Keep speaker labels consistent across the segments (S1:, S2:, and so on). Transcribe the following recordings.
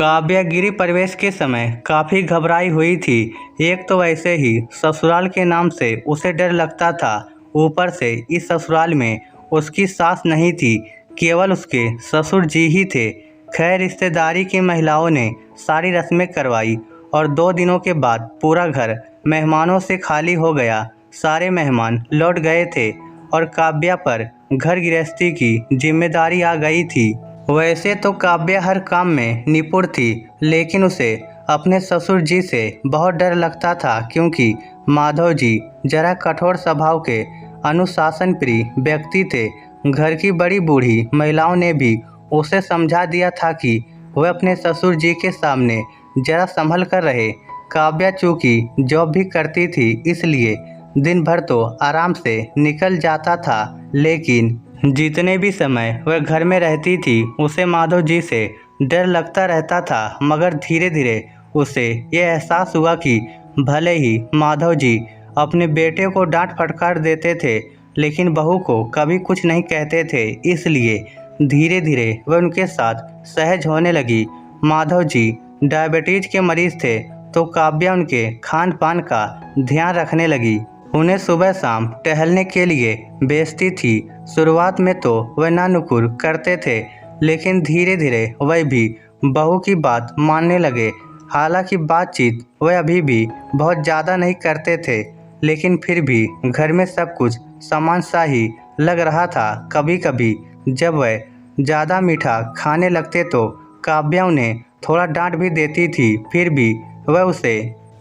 S1: काव्या गिरी प्रवेश के समय काफ़ी घबराई हुई थी। एक तो वैसे ही ससुराल के नाम से उसे डर लगता था, ऊपर से इस ससुराल में उसकी सास नहीं थी, केवल उसके ससुर जी ही थे। खैर, रिश्तेदारी की महिलाओं ने सारी रस्में करवाई और 2 दिनों के बाद पूरा घर मेहमानों से खाली हो गया। सारे मेहमान लौट गए थे और काव्या पर घर गृहस्थी की जिम्मेदारी आ गई थी। वैसे तो काव्या हर काम में निपुण थी, लेकिन उसे अपने ससुर जी से बहुत डर लगता था, क्योंकि माधव जी जरा कठोर स्वभाव के अनुशासन प्रिय व्यक्ति थे। घर की बड़ी बूढ़ी महिलाओं ने भी उसे समझा दिया था कि वह अपने ससुर जी के सामने जरा संभल कर रहे। काव्या चूँकि जॉब भी करती थी, इसलिए दिन भर तो आराम से निकल जाता था, लेकिन जितने भी समय वह घर में रहती थी उसे माधव जी से डर लगता रहता था। मगर धीरे धीरे उसे यह एहसास हुआ कि भले ही माधव जी अपने बेटे को डांट फटकार देते थे, लेकिन बहू को कभी कुछ नहीं कहते थे, इसलिए धीरे धीरे वह उनके साथ सहज होने लगी। माधव जी डायबिटीज के मरीज थे, तो काव्या उनके खान पान का ध्यान रखने लगी। उन्हें सुबह शाम टहलने के लिए भेजती थी। शुरुआत में तो वह नानुकुर करते थे, लेकिन धीरे धीरे वह भी बहू की बात मानने लगे। हालांकि बातचीत वह अभी भी बहुत ज़्यादा नहीं करते थे, लेकिन फिर भी घर में सब कुछ समान सा ही लग रहा था। कभी कभी जब वह ज़्यादा मीठा खाने लगते तो काव्या उन्हें थोड़ा डांट भी देती थी, फिर भी वह उसे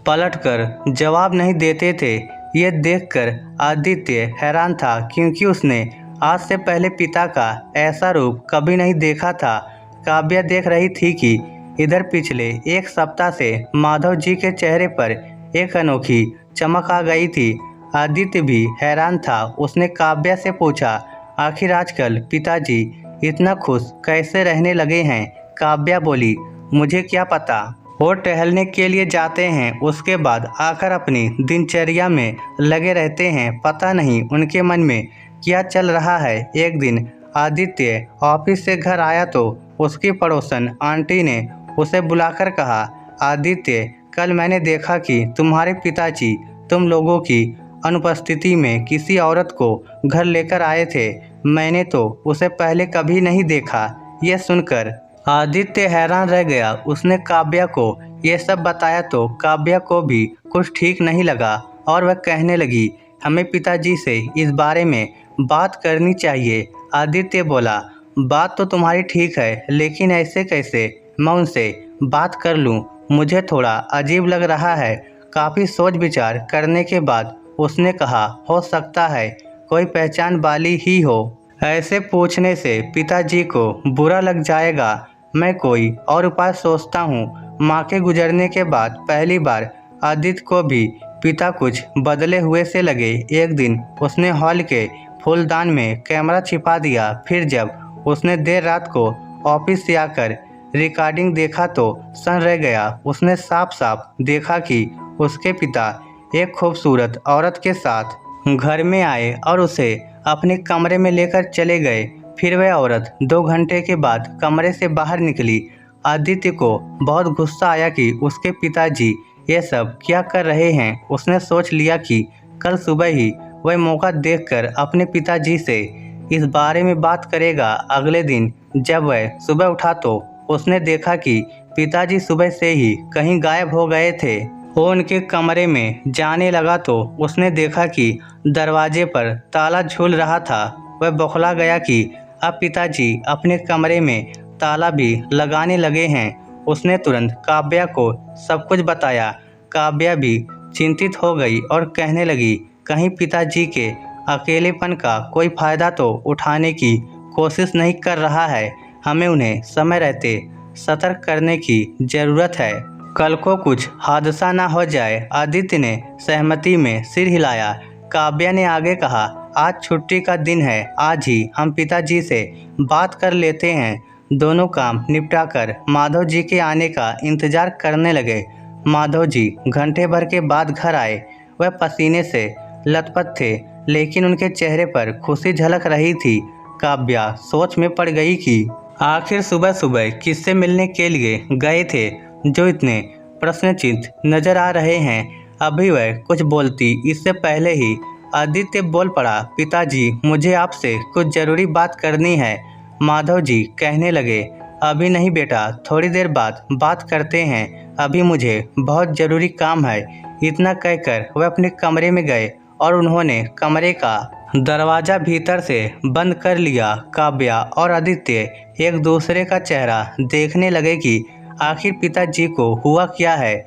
S1: पलटकर जवाब नहीं देते थे। यह देखकर आदित्य हैरान था, क्योंकि उसने आज से पहले पिता का ऐसा रूप कभी नहीं देखा था। काव्या देख रही थी कि इधर पिछले 1 सप्ताह से माधव जी के चेहरे पर एक अनोखी चमक आ गई थी। आदित्य भी हैरान था। उसने काव्या से पूछा, आखिर आजकल पिताजी इतना खुश कैसे रहने लगे हैं? काव्या बोली, मुझे क्या पता, वो टहलने के लिए जाते हैं, उसके बाद आकर अपनी दिनचर्या में लगे रहते हैं। पता नहीं उनके मन में क्या चल रहा है। एक दिन आदित्य ऑफिस से घर आया तो उसकी पड़ोसन आंटी ने उसे बुलाकर कहा, आदित्य, कल मैंने देखा कि तुम्हारे पिताजी तुम लोगों की अनुपस्थिति में किसी औरत को घर लेकर आए थे। मैंने तो उसे पहले कभी नहीं देखा। यह सुनकर आदित्य हैरान रह गया। उसने काव्या को यह सब बताया तो काव्या को भी कुछ ठीक नहीं लगा और वह कहने लगी, हमें पिताजी से इस बारे में बात करनी चाहिए। आदित्य बोला, बात तो तुम्हारी ठीक है, लेकिन ऐसे कैसे मैं उनसे बात कर लूँ? मुझे थोड़ा अजीब लग रहा है। काफ़ी सोच विचार करने के बाद उसने कहा, हो सकता है कोई पहचान वाली ही हो। ऐसे पूछने से पिताजी को बुरा लग जाएगा। मैं कोई और उपाय सोचता हूँ। माँ के गुजरने के बाद पहली बार आदित्य को भी पिता कुछ बदले हुए से लगे। एक दिन उसने हॉल के फूलदान में कैमरा छिपा दिया। फिर जब उसने देर रात को ऑफिस से आकर रिकॉर्डिंग देखा तो सन रह गया। उसने साफ साफ देखा कि उसके पिता एक खूबसूरत औरत के साथ घर में आए और उसे अपने कमरे में लेकर चले गए। फिर वह औरत 2 घंटे के बाद कमरे से बाहर निकली। आदित्य को बहुत गुस्सा आया कि उसके पिताजी ये सब क्या कर रहे हैं। उसने सोच लिया कि कल सुबह ही वह मौका देखकर अपने पिताजी से इस बारे में बात करेगा। अगले दिन जब वह सुबह उठा तो उसने देखा कि पिताजी सुबह से ही कहीं गायब हो गए थे। वो उनके कमरे में जाने लगा तो उसने देखा कि दरवाजे पर ताला झूल रहा था। वह बौखला गया कि अब पिताजी अपने कमरे में ताला भी लगाने लगे हैं। उसने तुरंत काव्या को सब कुछ बताया। काव्या भी चिंतित हो गई और कहने लगी, कहीं पिताजी के अकेलेपन का कोई फ़ायदा तो उठाने की कोशिश नहीं कर रहा है। हमें उन्हें समय रहते सतर्क करने की ज़रूरत है, कल को कुछ हादसा ना हो जाए। आदित्य ने सहमति में सिर हिलाया। काव्या ने आगे कहा, आज छुट्टी का दिन है, आज ही हम पिताजी से बात कर लेते हैं। दोनों काम निपटाकर माधव जी के आने का इंतजार करने लगे। माधव जी घंटे भर के बाद घर आए। वह पसीने से लथपथ थे, लेकिन उनके चेहरे पर खुशी झलक रही थी। काव्या सोच में पड़ गई कि आखिर सुबह सुबह किससे मिलने के लिए गए थे जो इतने प्रश्नचिन्ह नजर आ रहे हैं। अभी वह कुछ बोलती इससे पहले ही आदित्य बोल पड़ा, पिताजी मुझे आपसे कुछ जरूरी बात करनी है। माधव जी कहने लगे, अभी नहीं बेटा, थोड़ी देर बाद बात करते हैं, अभी मुझे बहुत ज़रूरी काम है। इतना कहकर वह अपने कमरे में गए और उन्होंने कमरे का दरवाज़ा भीतर से बंद कर लिया। काव्या और आदित्य एक दूसरे का चेहरा देखने लगे कि आखिर पिताजी को हुआ क्या है।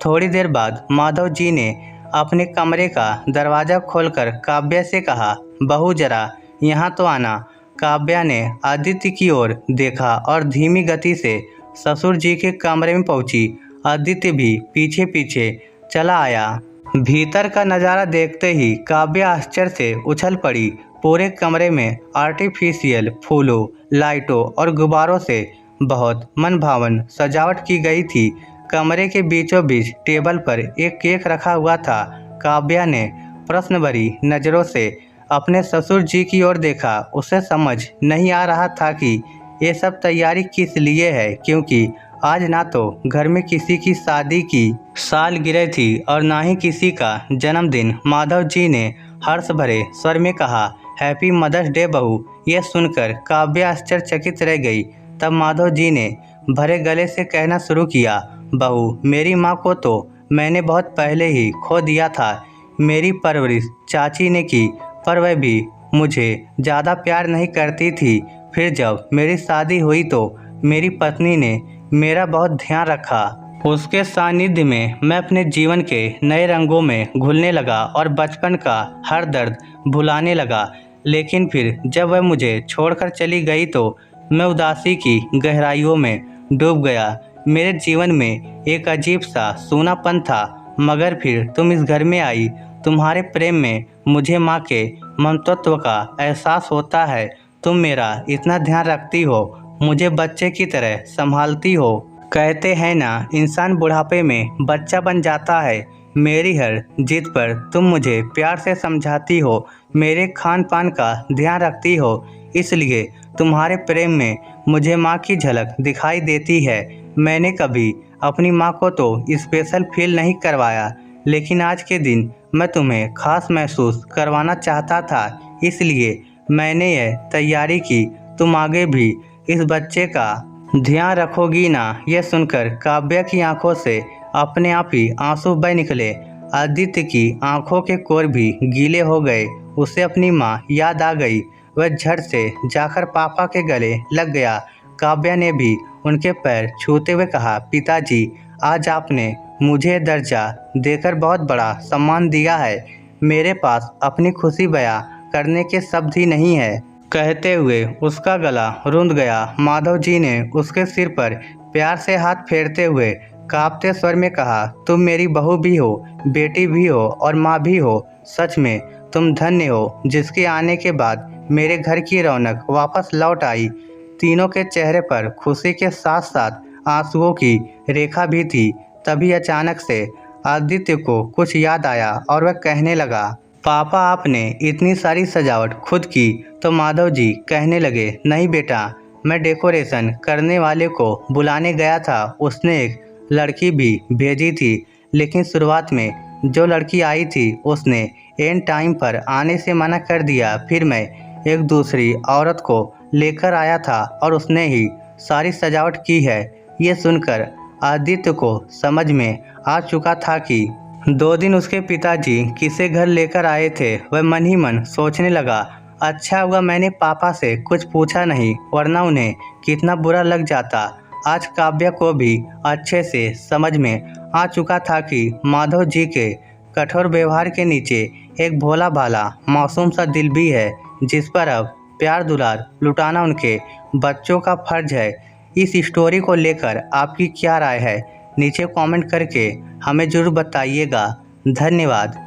S1: थोड़ी देर बाद माधव जी ने अपने कमरे का दरवाज़ा खोलकर काव्या से कहा, बहू जरा यहाँ तो आना। काव्या ने आदित्य की ओर देखा और धीमी गति से ससुर जी के कमरे में पहुंची। आदित्य भी पीछे पीछे चला आया। भीतर का नज़ारा देखते ही काव्या आश्चर्य से उछल पड़ी। पूरे कमरे में आर्टिफिशियल फूलों, लाइटों और गुब्बारों से बहुत मनभावन सजावट की गई थी। कमरे के बीचों बीच टेबल पर एक केक रखा हुआ था। काव्या ने प्रश्न भरी नज़रों से अपने ससुर जी की ओर देखा। उसे समझ नहीं आ रहा था कि ये सब तैयारी किस लिए है, क्योंकि आज ना तो घर में किसी की शादी की सालगिरह थी और ना ही किसी का जन्मदिन। माधव जी ने हर्ष भरे स्वर में कहा, हैप्पी मदर्स डे बहू। यह सुनकर काव्या आश्चर्यचकित रह गई। तब माधव जी ने भरे गले से कहना शुरू किया, बहू मेरी माँ को तो मैंने बहुत पहले ही खो दिया था। मेरी परवरिश चाची ने की, पर वह भी मुझे ज़्यादा प्यार नहीं करती थी। फिर जब मेरी शादी हुई तो मेरी पत्नी ने मेरा बहुत ध्यान रखा। उसके सानिध्य में मैं अपने जीवन के नए रंगों में घुलने लगा और बचपन का हर दर्द भुलाने लगा। लेकिन फिर जब वह मुझे छोड़कर चली गई तो मैं उदासी की गहराइयों में डूब गया। मेरे जीवन में एक अजीब सा सूनापन था। मगर फिर तुम इस घर में आई। तुम्हारे प्रेम में मुझे माँ के ममत्व का एहसास होता है। तुम मेरा इतना ध्यान रखती हो, मुझे बच्चे की तरह संभालती हो। कहते हैं ना, इंसान बुढ़ापे में बच्चा बन जाता है। मेरी हर जिद पर तुम मुझे प्यार से समझाती हो, मेरे खान पान का ध्यान रखती हो। इसलिए तुम्हारे प्रेम में मुझे माँ की झलक दिखाई देती है। मैंने कभी अपनी माँ को तो स्पेशल फील नहीं करवाया, लेकिन आज के दिन मैं तुम्हें खास महसूस करवाना चाहता था। इसलिए मैंने यह तैयारी की। तुम आगे भी इस बच्चे का ध्यान रखोगी ना। यह सुनकर काव्या की आंखों से अपने आप ही आंसू बह निकले। आदित्य की आंखों के कोर भी गीले हो गए। उसे अपनी माँ याद आ गई। वह झट से जाकर पापा के गले लग गया। काव्या ने भी उनके पैर छूते हुए कहा, पिताजी आज आपने मुझे दर्जा देकर बहुत बड़ा सम्मान दिया है। मेरे पास अपनी खुशी बयां करने के शब्द ही नहीं है। कहते हुए उसका गला रुंध गया। माधव जी ने उसके सिर पर प्यार से हाथ फेरते हुए कांपते स्वर में कहा, तुम मेरी बहू भी हो, बेटी भी हो और माँ भी हो। सच में तुम धन्य हो, जिसके आने के बाद मेरे घर की रौनक वापस लौट आई। तीनों के चेहरे पर खुशी के साथ साथ आंसुओं की रेखा भी थी। तभी अचानक से आदित्य को कुछ याद आया और वह कहने लगा, पापा आपने इतनी सारी सजावट खुद की। तो माधव जी कहने लगे, नहीं बेटा, मैं डेकोरेशन करने वाले को बुलाने गया था। उसने एक लड़की भी भेजी थी, लेकिन शुरुआत में जो लड़की आई थी उसने एंड टाइम पर आने से मना कर दिया। फिर मैं एक दूसरी औरत को लेकर आया था और उसने ही सारी सजावट की है। ये सुनकर आदित्य को समझ में आ चुका था कि 2 दिन उसके पिताजी किसे घर लेकर आए थे। वह मन ही मन सोचने लगा, अच्छा हुआ मैंने पापा से कुछ पूछा नहीं, वरना उन्हें कितना बुरा लग जाता। आज काव्या को भी अच्छे से समझ में आ चुका था कि माधव जी के कठोर व्यवहार के नीचे एक भोला भाला मासूम सा दिल भी है, जिस पर अब प्यार दुलार लुटाना उनके बच्चों का फर्ज है। इस स्टोरी को लेकर आपकी क्या राय है, नीचे कमेंट करके हमें ज़रूर बताइएगा। धन्यवाद।